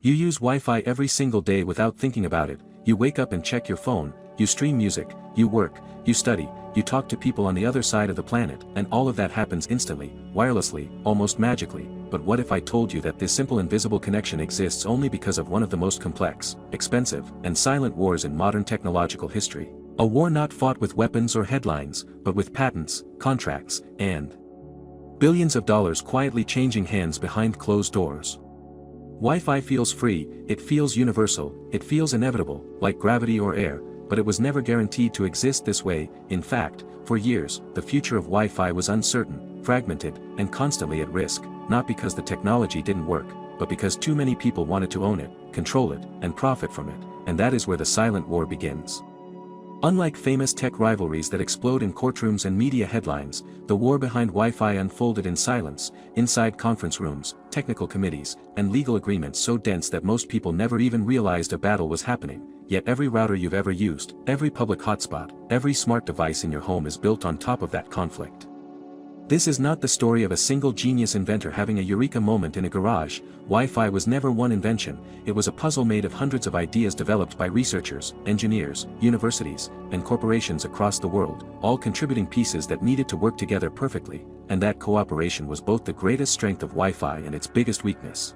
You use Wi-Fi every single day without thinking about it. You wake up and check your phone, you stream music, you work, you study, you talk to people on the other side of the planet, and all of that happens instantly, wirelessly, almost magically. But what if I told you that this simple invisible connection exists only because of one of the most complex, expensive, and silent wars in modern technological history? A war not fought with weapons or headlines, but with patents, contracts, and billions of dollars quietly changing hands behind closed doors. Wi-Fi feels free, it feels universal, it feels inevitable, like gravity or air, but it was never guaranteed to exist this way. In fact, for years, the future of Wi-Fi was uncertain, fragmented, and constantly at risk, not because the technology didn't work, but because too many people wanted to own it, control it, and profit from it, and that is where the silent war begins. Unlike famous tech rivalries that explode in courtrooms and media headlines, the war behind Wi-Fi unfolded in silence, inside conference rooms, technical committees, and legal agreements so dense that most people never even realized a battle was happening. Yet every router you've ever used, every public hotspot, every smart device in your home is built on top of that conflict. This is not the story of a single genius inventor having a eureka moment in a garage. Wi-Fi was never one invention, it was a puzzle made of hundreds of ideas developed by researchers, engineers, universities, and corporations across the world, all contributing pieces that needed to work together perfectly, and that cooperation was both the greatest strength of Wi-Fi and its biggest weakness.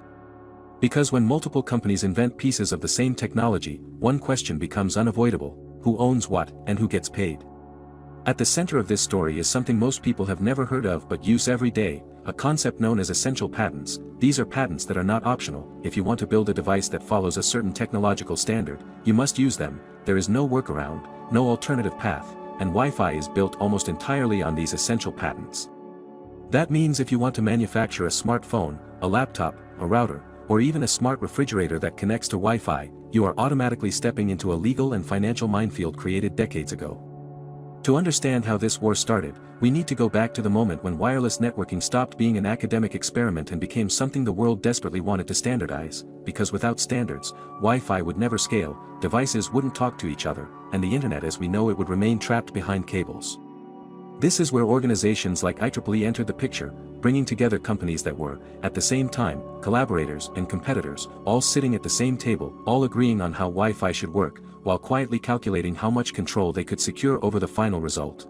Because when multiple companies invent pieces of the same technology, one question becomes unavoidable: who owns what, and who gets paid? At the center of this story is something most people have never heard of but use every day, a concept known as essential patents. These are patents that are not optional. If you want to build a device that follows a certain technological standard, you must use them. There is no workaround, no alternative path, and Wi-Fi is built almost entirely on these essential patents. That means if you want to manufacture a smartphone, a laptop, a router, or even a smart refrigerator that connects to Wi-Fi, you are automatically stepping into a legal and financial minefield created decades ago. To understand how this war started, we need to go back to the moment when wireless networking stopped being an academic experiment and became something the world desperately wanted to standardize, because without standards, Wi-Fi would never scale, devices wouldn't talk to each other, and the internet as we know it would remain trapped behind cables. This is where organizations like IEEE entered the picture, bringing together companies that were, at the same time, collaborators and competitors, all sitting at the same table, all agreeing on how Wi-Fi should work, while quietly calculating how much control they could secure over the final result.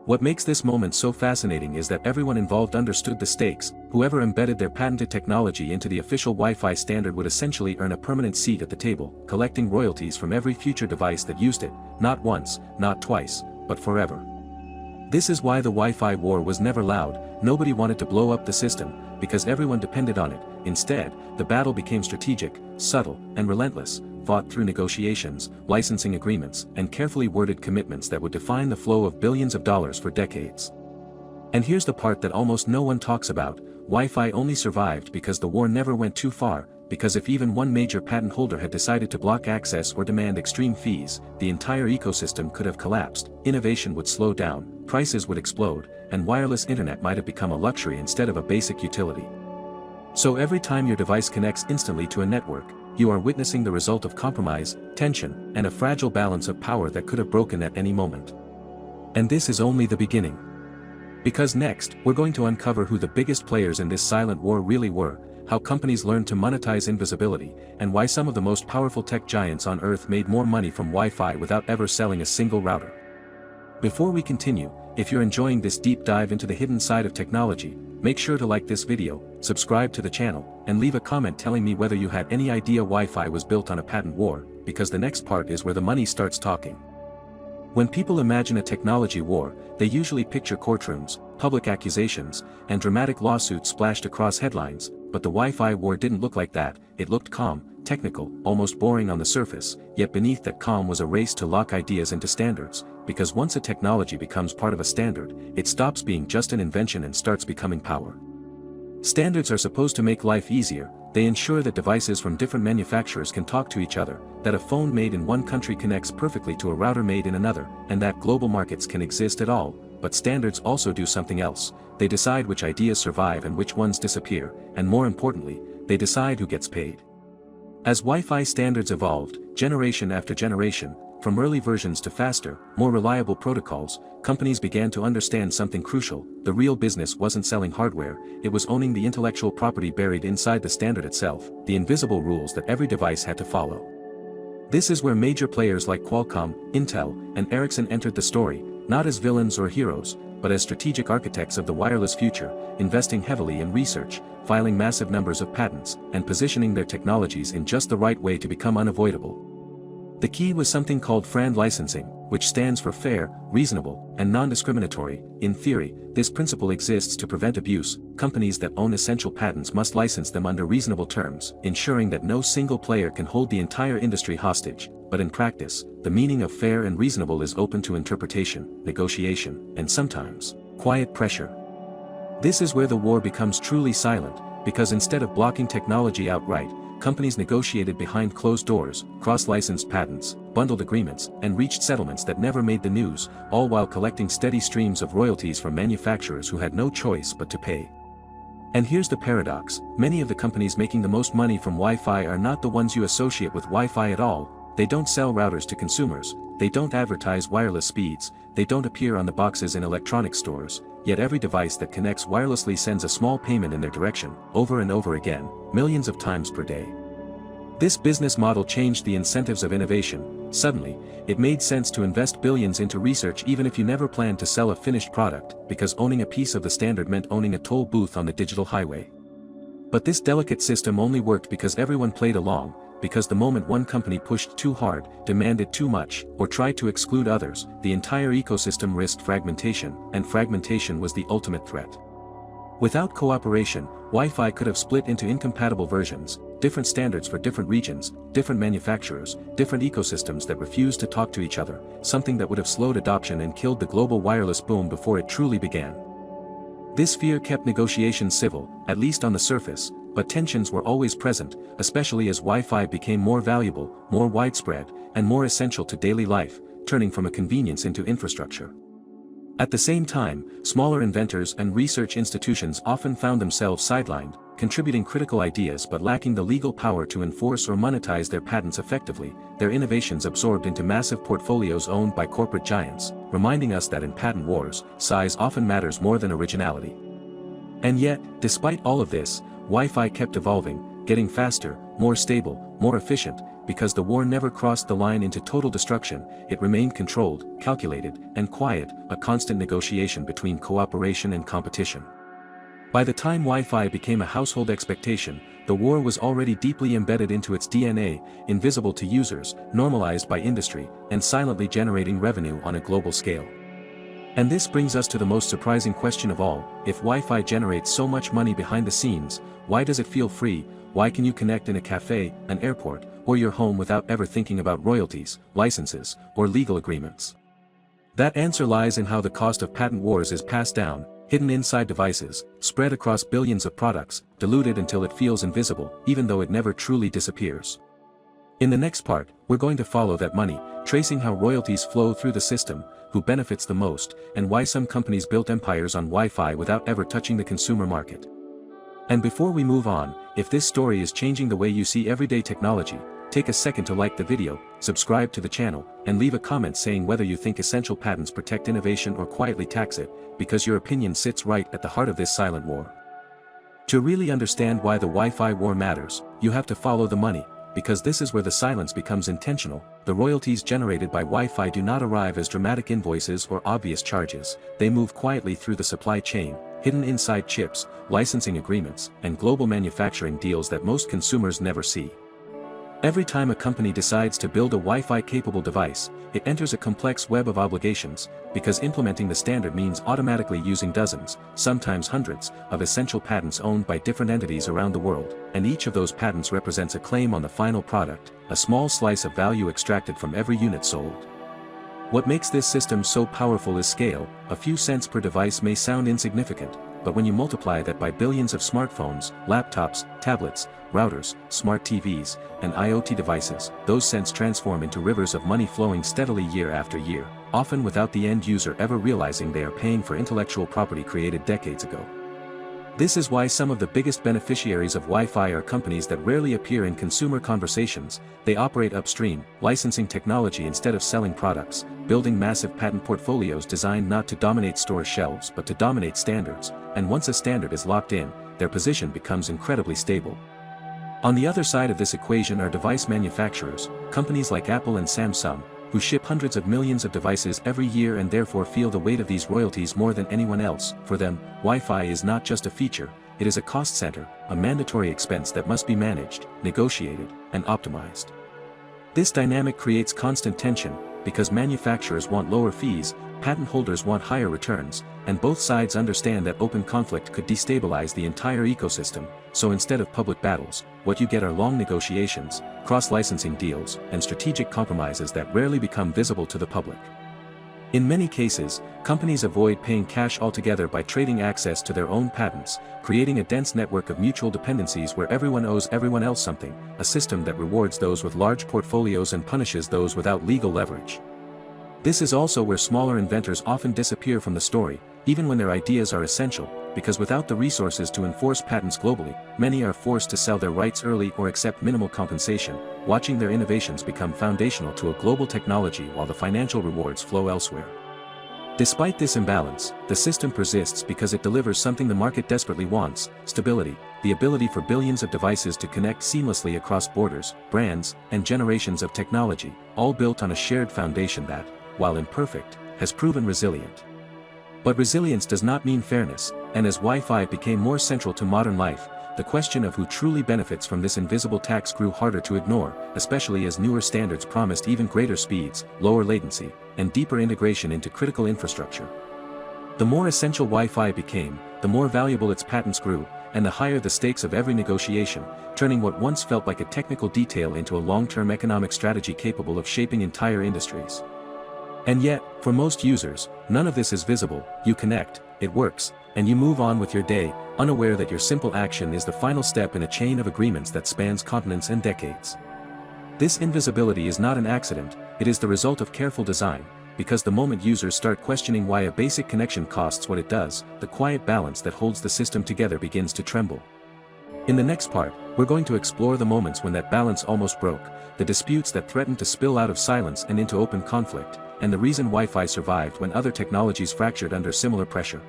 What makes this moment so fascinating is that everyone involved understood the stakes. Whoever embedded their patented technology into the official Wi-Fi standard would essentially earn a permanent seat at the table, collecting royalties from every future device that used it, not once, not twice, but forever. This is why the Wi-Fi war was never loud. Nobody wanted to blow up the system, because everyone depended on it. Instead, the battle became strategic, subtle, and relentless, fought through negotiations, licensing agreements, and carefully worded commitments that would define the flow of billions of dollars for decades. And here's the part that almost no one talks about: Wi-Fi only survived because the war never went too far, because if even one major patent holder had decided to block access or demand extreme fees, the entire ecosystem could have collapsed, innovation would slow down, prices would explode, and wireless internet might have become a luxury instead of a basic utility. So every time your device connects instantly to a network, you are witnessing the result of compromise, tension, and a fragile balance of power that could have broken at any moment. And this is only the beginning. Because next, we're going to uncover who the biggest players in this silent war really were, how companies learned to monetize invisibility, and why some of the most powerful tech giants on Earth made more money from Wi-Fi without ever selling a single router. Before we continue, if you're enjoying this deep dive into the hidden side of technology, make sure to like this video, subscribe to the channel, and leave a comment telling me whether you had any idea Wi-Fi was built on a patent war, because the next part is where the money starts talking. When people imagine a technology war, they usually picture courtrooms, public accusations, and dramatic lawsuits splashed across headlines, but the Wi-Fi war didn't look like that. It looked calm, technical, almost boring on the surface, yet beneath that calm was a race to lock ideas into standards, because once a technology becomes part of a standard, it stops being just an invention and starts becoming power. Standards are supposed to make life easier. They ensure that devices from different manufacturers can talk to each other, that a phone made in one country connects perfectly to a router made in another, and that global markets can exist at all. But standards also do something else. They decide which ideas survive and which ones disappear, and more importantly, they decide who gets paid. As Wi-Fi standards evolved, generation after generation, from early versions to faster, more reliable protocols, companies began to understand something crucial: the real business wasn't selling hardware, it was owning the intellectual property buried inside the standard itself, the invisible rules that every device had to follow. This is where major players like Qualcomm, Intel, and Ericsson entered the story, not as villains or heroes, but as strategic architects of the wireless future, investing heavily in research, filing massive numbers of patents, and positioning their technologies in just the right way to become unavoidable. The key was something called FRAND licensing, which stands for fair, reasonable, and non-discriminatory. In theory, this principle exists to prevent abuse. Companies that own essential patents must license them under reasonable terms, ensuring that no single player can hold the entire industry hostage. But in practice, the meaning of fair and reasonable is open to interpretation, negotiation, and sometimes, quiet pressure. This is where the war becomes truly silent, because instead of blocking technology outright, companies negotiated behind closed doors, cross-licensed patents, bundled agreements, and reached settlements that never made the news, all while collecting steady streams of royalties from manufacturers who had no choice but to pay. And here's the paradox: many of the companies making the most money from Wi-Fi are not the ones you associate with Wi-Fi at all. They don't sell routers to consumers, they don't advertise wireless speeds, they don't appear on the boxes in electronic stores, yet every device that connects wirelessly sends a small payment in their direction, over and over again, millions of times per day. This business model changed the incentives of innovation. Suddenly, it made sense to invest billions into research even if you never planned to sell a finished product, because owning a piece of the standard meant owning a toll booth on the digital highway. But this delicate system only worked because everyone played along, because the moment one company pushed too hard, demanded too much, or tried to exclude others, the entire ecosystem risked fragmentation, and fragmentation was the ultimate threat. Without cooperation, Wi-Fi could have split into incompatible versions, different standards for different regions, different manufacturers, different ecosystems that refused to talk to each other, something that would have slowed adoption and killed the global wireless boom before it truly began. This fear kept negotiations civil, at least on the surface, but tensions were always present, especially as Wi-Fi became more valuable, more widespread, and more essential to daily life, turning from a convenience into infrastructure. At the same time, smaller inventors and research institutions often found themselves sidelined, contributing critical ideas but lacking the legal power to enforce or monetize their patents effectively, their innovations absorbed into massive portfolios owned by corporate giants, reminding us that in patent wars, size often matters more than originality. And yet, despite all of this, Wi-Fi kept evolving, getting faster, more stable, more efficient, because the war never crossed the line into total destruction. It remained controlled, calculated, and quiet, a constant negotiation between cooperation and competition. By the time Wi-Fi became a household expectation, the war was already deeply embedded into its DNA, invisible to users, normalized by industry, and silently generating revenue on a global scale. And this brings us to the most surprising question of all: if Wi-Fi generates so much money behind the scenes, why does it feel free? Why can you connect in a cafe, an airport, or your home without ever thinking about royalties, licenses, or legal agreements? That answer lies in how the cost of patent wars is passed down, hidden inside devices, spread across billions of products, diluted until it feels invisible, even though it never truly disappears. In the next part, we're going to follow that money, tracing how royalties flow through the system, who benefits the most, and why some companies built empires on Wi-Fi without ever touching the consumer market. And before we move on, if this story is changing the way you see everyday technology, take a second to like the video, subscribe to the channel, and leave a comment saying whether you think essential patents protect innovation or quietly tax it, because your opinion sits right at the heart of this silent war. To really understand why the Wi-Fi war matters, you have to follow the money, because this is where the silence becomes intentional. The royalties generated by Wi-Fi do not arrive as dramatic invoices or obvious charges, they move quietly through the supply chain, hidden inside chips, licensing agreements, and global manufacturing deals that most consumers never see. Every time a company decides to build a Wi-Fi capable device, it enters a complex web of obligations, because implementing the standard means automatically using dozens, sometimes hundreds, of essential patents owned by different entities around the world, and each of those patents represents a claim on the final product, a small slice of value extracted from every unit sold. What makes this system so powerful is scale. A few cents per device may sound insignificant, but when you multiply that by billions of smartphones, laptops, tablets, routers, smart TVs, and IoT devices, those cents transform into rivers of money flowing steadily year after year, often without the end user ever realizing they are paying for intellectual property created decades ago. This is why some of the biggest beneficiaries of Wi-Fi are companies that rarely appear in consumer conversations. They operate upstream, licensing technology instead of selling products, building massive patent portfolios designed not to dominate store shelves but to dominate standards, and once a standard is locked in, their position becomes incredibly stable. On the other side of this equation are device manufacturers, companies like Apple and Samsung, who ship hundreds of millions of devices every year and therefore feel the weight of these royalties more than anyone else. For them, Wi-Fi is not just a feature, it is a cost center, a mandatory expense that must be managed, negotiated, and optimized. This dynamic creates constant tension, because manufacturers want lower fees, patent holders want higher returns, and both sides understand that open conflict could destabilize the entire ecosystem. So instead of public battles, what you get are long negotiations, cross-licensing deals, and strategic compromises that rarely become visible to the public. In many cases, companies avoid paying cash altogether by trading access to their own patents, creating a dense network of mutual dependencies where everyone owes everyone else something, a system that rewards those with large portfolios and punishes those without legal leverage. This is also where smaller inventors often disappear from the story, even when their ideas are essential, because without the resources to enforce patents globally, many are forced to sell their rights early or accept minimal compensation, watching their innovations become foundational to a global technology while the financial rewards flow elsewhere. Despite this imbalance, the system persists because it delivers something the market desperately wants: stability, the ability for billions of devices to connect seamlessly across borders, brands, and generations of technology, all built on a shared foundation that, while imperfect, has proven resilient. But resilience does not mean fairness, and as Wi-Fi became more central to modern life, the question of who truly benefits from this invisible tax grew harder to ignore, especially as newer standards promised even greater speeds, lower latency, and deeper integration into critical infrastructure. The more essential Wi-Fi became, the more valuable its patents grew, and the higher the stakes of every negotiation, turning what once felt like a technical detail into a long-term economic strategy capable of shaping entire industries. And yet, for most users, none of this is visible. You connect, it works, and you move on with your day, unaware that your simple action is the final step in a chain of agreements that spans continents and decades. This invisibility is not an accident, it is the result of careful design, because the moment users start questioning why a basic connection costs what it does, the quiet balance that holds the system together begins to tremble. In the next part, we're going to explore the moments when that balance almost broke, the disputes that threatened to spill out of silence and into open conflict, and the reason Wi-Fi survived when other technologies fractured under similar pressure.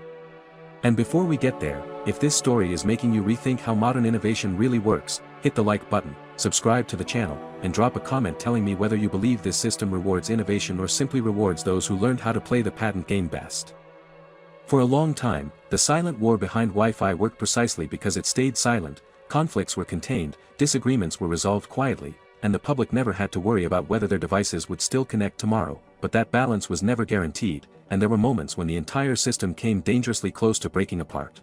And before we get there, if this story is making you rethink how modern innovation really works, hit the like button, subscribe to the channel, and drop a comment telling me whether you believe this system rewards innovation or simply rewards those who learned how to play the patent game best. For a long time, the silent war behind Wi-Fi worked precisely because it stayed silent. Conflicts were contained, disagreements were resolved quietly, and the public never had to worry about whether their devices would still connect tomorrow. But that balance was never guaranteed, and there were moments when the entire system came dangerously close to breaking apart.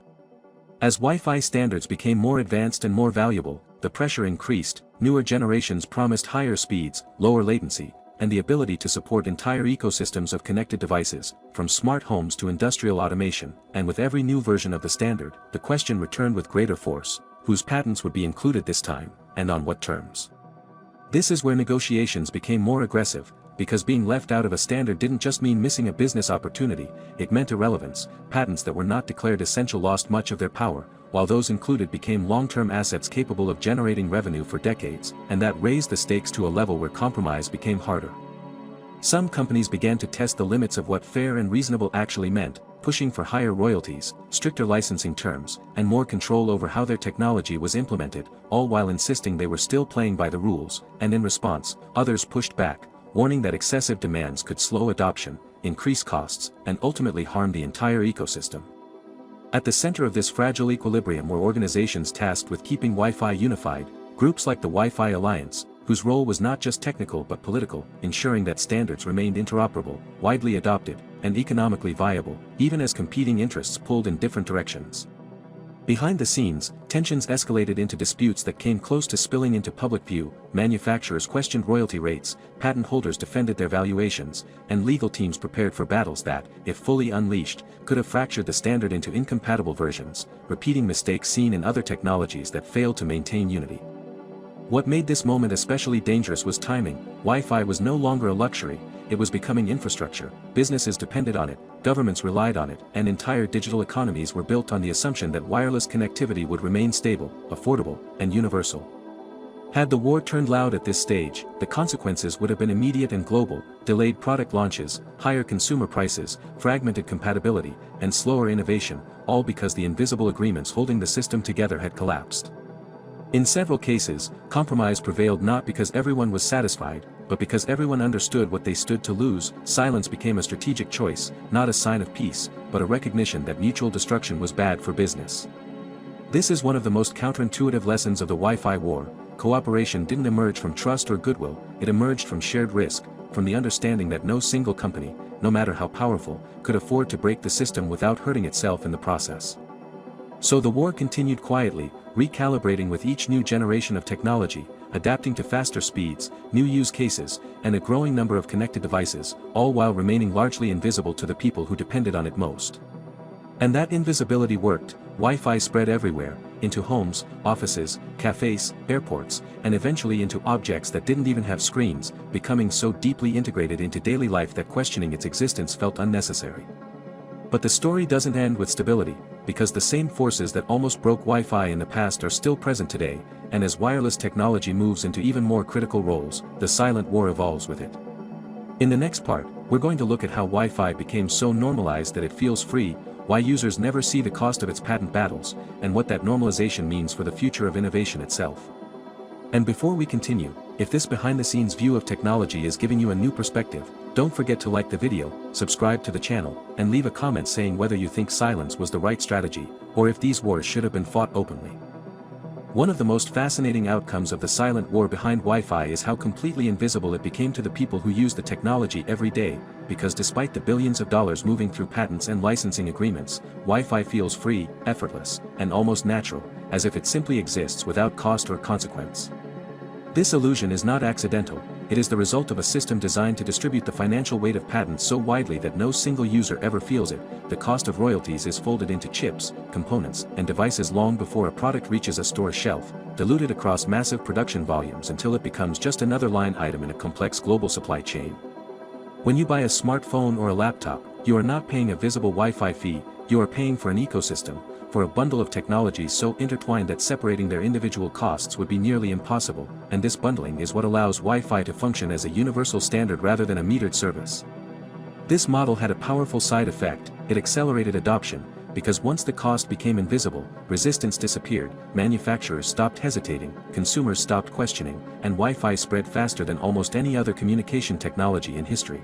As Wi-Fi standards became more advanced and more valuable, the pressure increased. Newer generations promised higher speeds, lower latency, and the ability to support entire ecosystems of connected devices, from smart homes to industrial automation. And with every new version of the standard, the question returned with greater force: whose patents would be included this time, and on what terms? This is where negotiations became more aggressive, because being left out of a standard didn't just mean missing a business opportunity, it meant irrelevance. Patents that were not declared essential lost much of their power, while those included became long-term assets capable of generating revenue for decades, and that raised the stakes to a level where compromise became harder. Some companies began to test the limits of what fair and reasonable actually meant, pushing for higher royalties, stricter licensing terms, and more control over how their technology was implemented, all while insisting they were still playing by the rules. And in response, others pushed back, warning that excessive demands could slow adoption, increase costs, and ultimately harm the entire ecosystem. At the center of this fragile equilibrium were organizations tasked with keeping Wi-Fi unified, groups like the Wi-Fi Alliance, whose role was not just technical but political, ensuring that standards remained interoperable, widely adopted, and economically viable, even as competing interests pulled in different directions. Behind the scenes, tensions escalated into disputes that came close to spilling into public view. Manufacturers questioned royalty rates, patent holders defended their valuations, and legal teams prepared for battles that, if fully unleashed, could have fractured the standard into incompatible versions, repeating mistakes seen in other technologies that failed to maintain unity. What made this moment especially dangerous was timing. Wi-Fi was no longer a luxury, it was becoming infrastructure, businesses depended on it, governments relied on it, and entire digital economies were built on the assumption that wireless connectivity would remain stable, affordable, and universal. Had the war turned loud at this stage, the consequences would have been immediate and global: delayed product launches, higher consumer prices, fragmented compatibility, and slower innovation, all because the invisible agreements holding the system together had collapsed. In several cases, compromise prevailed not because everyone was satisfied, but because everyone understood what they stood to lose. Silence became a strategic choice, not a sign of peace, but a recognition that mutual destruction was bad for business. This is one of the most counterintuitive lessons of the Wi-Fi war. Cooperation didn't emerge from trust or goodwill, it emerged from shared risk, from the understanding that no single company, no matter how powerful, could afford to break the system without hurting itself in the process. So the war continued quietly, recalibrating with each new generation of technology, adapting to faster speeds, new use cases, and a growing number of connected devices, all while remaining largely invisible to the people who depended on it most. And that invisibility worked. Wi-Fi spread everywhere, into homes, offices, cafes, airports, and eventually into objects that didn't even have screens, becoming so deeply integrated into daily life that questioning its existence felt unnecessary. But the story doesn't end with stability, because the same forces that almost broke Wi-Fi in the past are still present today, and as wireless technology moves into even more critical roles, the silent war evolves with it. In the next part, we're going to look at how Wi-Fi became so normalized that it feels free, why users never see the cost of its patent battles, and what that normalization means for the future of innovation itself. And before we continue, if this behind-the-scenes view of technology is giving you a new perspective, don't forget to like the video, subscribe to the channel, and leave a comment saying whether you think silence was the right strategy, or if these wars should have been fought openly. One of the most fascinating outcomes of the silent war behind Wi-Fi is how completely invisible it became to the people who use the technology every day, because despite the billions of dollars moving through patents and licensing agreements, Wi-Fi feels free, effortless, and almost natural, as if it simply exists without cost or consequence. This illusion is not accidental, it is the result of a system designed to distribute the financial weight of patents so widely that no single user ever feels it. The cost of royalties is folded into chips, components, and devices long before a product reaches a store shelf, diluted across massive production volumes until it becomes just another line item in a complex global supply chain. When you buy a smartphone or a laptop, you are not paying a visible Wi-Fi fee, you are paying for an ecosystem, for a bundle of technologies so intertwined that separating their individual costs would be nearly impossible, and this bundling is what allows Wi-Fi to function as a universal standard rather than a metered service. This model had a powerful side effect: it accelerated adoption, because once the cost became invisible, resistance disappeared, manufacturers stopped hesitating, consumers stopped questioning, and Wi-Fi spread faster than almost any other communication technology in history.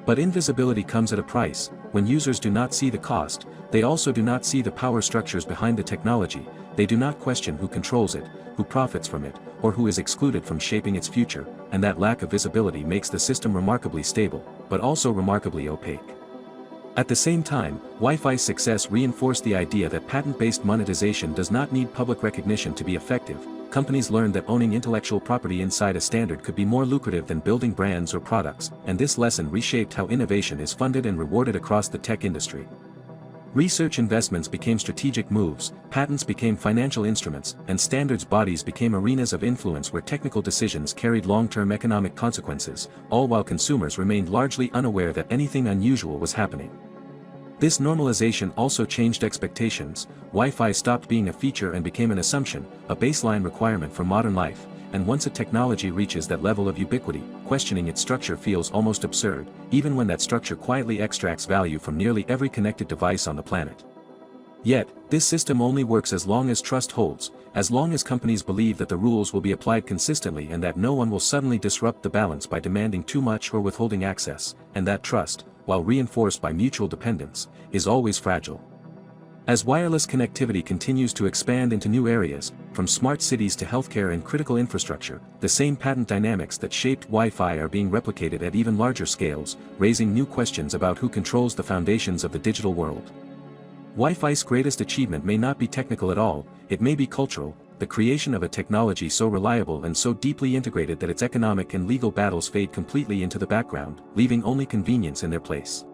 But invisibility comes at a price. When users do not see the cost, they also do not see the power structures behind the technology, they do not question who controls it, who profits from it, or who is excluded from shaping its future, and that lack of visibility makes the system remarkably stable, but also remarkably opaque. At the same time, Wi-Fi's success reinforced the idea that patent-based monetization does not need public recognition to be effective. Companies learned that owning intellectual property inside a standard could be more lucrative than building brands or products, and this lesson reshaped how innovation is funded and rewarded across the tech industry. Research investments became strategic moves, patents became financial instruments, and standards bodies became arenas of influence where technical decisions carried long-term economic consequences, all while consumers remained largely unaware that anything unusual was happening. This normalization also changed expectations. Wi-Fi stopped being a feature and became an assumption, a baseline requirement for modern life, and once a technology reaches that level of ubiquity, questioning its structure feels almost absurd, even when that structure quietly extracts value from nearly every connected device on the planet. Yet, this system only works as long as trust holds, as long as companies believe that the rules will be applied consistently and that no one will suddenly disrupt the balance by demanding too much or withholding access, and that trust, while reinforced by mutual dependence, is always fragile. As wireless connectivity continues to expand into new areas, from smart cities to healthcare and critical infrastructure, the same patent dynamics that shaped Wi-Fi are being replicated at even larger scales, raising new questions about who controls the foundations of the digital world. Wi-Fi's greatest achievement may not be technical at all, it may be cultural, the creation of a technology so reliable and so deeply integrated that its economic and legal battles fade completely into the background, leaving only convenience in their place.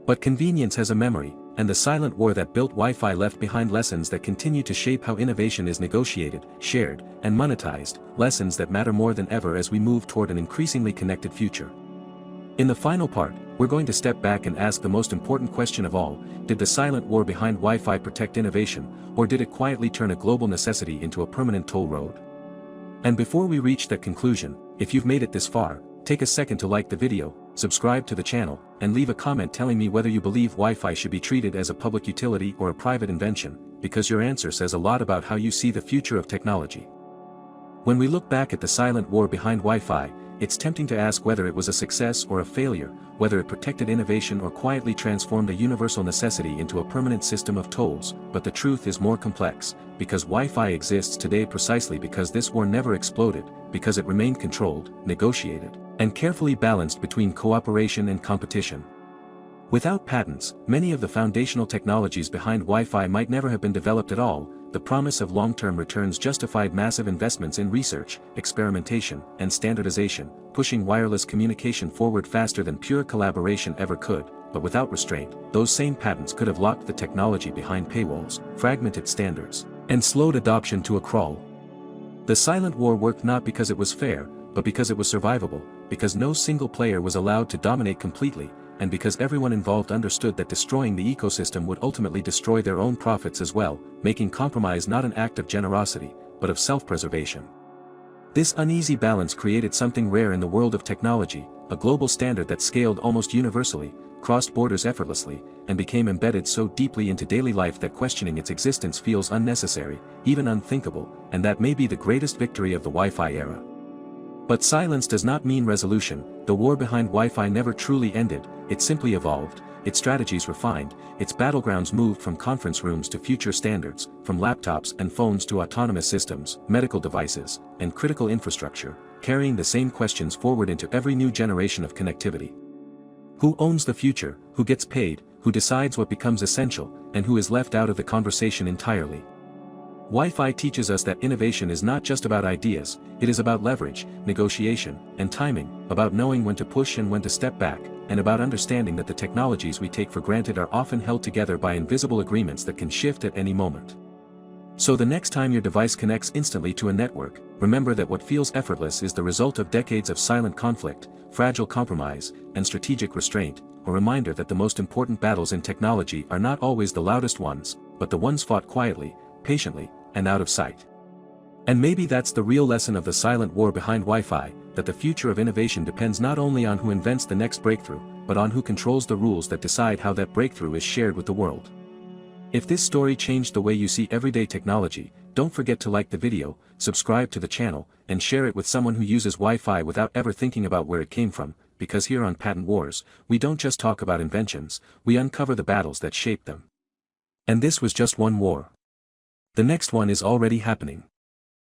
But convenience has a memory, and the silent war that built Wi-Fi left behind lessons that continue to shape how innovation is negotiated, shared, and monetized, lessons that matter more than ever as we move toward an increasingly connected future. In the final part, we're going to step back and ask the most important question of all: did the silent war behind Wi-Fi protect innovation, or did it quietly turn a global necessity into a permanent toll road? And before we reach that conclusion, if you've made it this far, take a second to like the video, subscribe to the channel, and leave a comment telling me whether you believe Wi-Fi should be treated as a public utility or a private invention, because your answer says a lot about how you see the future of technology. When we look back at the silent war behind Wi-Fi, it's tempting to ask whether it was a success or a failure, whether it protected innovation or quietly transformed a universal necessity into a permanent system of tolls, but the truth is more complex, because Wi-Fi exists today precisely because this war never exploded, because it remained controlled, negotiated, and carefully balanced between cooperation and competition. Without patents, many of the foundational technologies behind Wi-Fi might never have been developed at all. The promise of long-term returns justified massive investments in research, experimentation, and standardization, pushing wireless communication forward faster than pure collaboration ever could, but without restraint, those same patents could have locked the technology behind paywalls, fragmented standards, and slowed adoption to a crawl. The silent war worked not because it was fair, but because it was survivable, because no single player was allowed to dominate completely, and because everyone involved understood that destroying the ecosystem would ultimately destroy their own profits as well, making compromise not an act of generosity, but of self-preservation. This uneasy balance created something rare in the world of technology, a global standard that scaled almost universally, crossed borders effortlessly, and became embedded so deeply into daily life that questioning its existence feels unnecessary, even unthinkable, and that may be the greatest victory of the Wi-Fi era. But silence does not mean resolution. The war behind Wi-Fi never truly ended, it simply evolved, its strategies refined, its battlegrounds moved from conference rooms to future standards, from laptops and phones to autonomous systems, medical devices, and critical infrastructure, carrying the same questions forward into every new generation of connectivity. Who owns the future, who gets paid, who decides what becomes essential, and who is left out of the conversation entirely? Wi-Fi teaches us that innovation is not just about ideas, it is about leverage, negotiation, and timing, about knowing when to push and when to step back, and about understanding that the technologies we take for granted are often held together by invisible agreements that can shift at any moment. So the next time your device connects instantly to a network, remember that what feels effortless is the result of decades of silent conflict, fragile compromise, and strategic restraint, a reminder that the most important battles in technology are not always the loudest ones, but the ones fought quietly, patiently, and out of sight. And maybe that's the real lesson of the silent war behind Wi-Fi, that the future of innovation depends not only on who invents the next breakthrough, but on who controls the rules that decide how that breakthrough is shared with the world. If this story changed the way you see everyday technology, don't forget to like the video, subscribe to the channel, and share it with someone who uses Wi-Fi without ever thinking about where it came from, because here on Patent Wars, we don't just talk about inventions, we uncover the battles that shaped them. And this was just one war. The next one is already happening.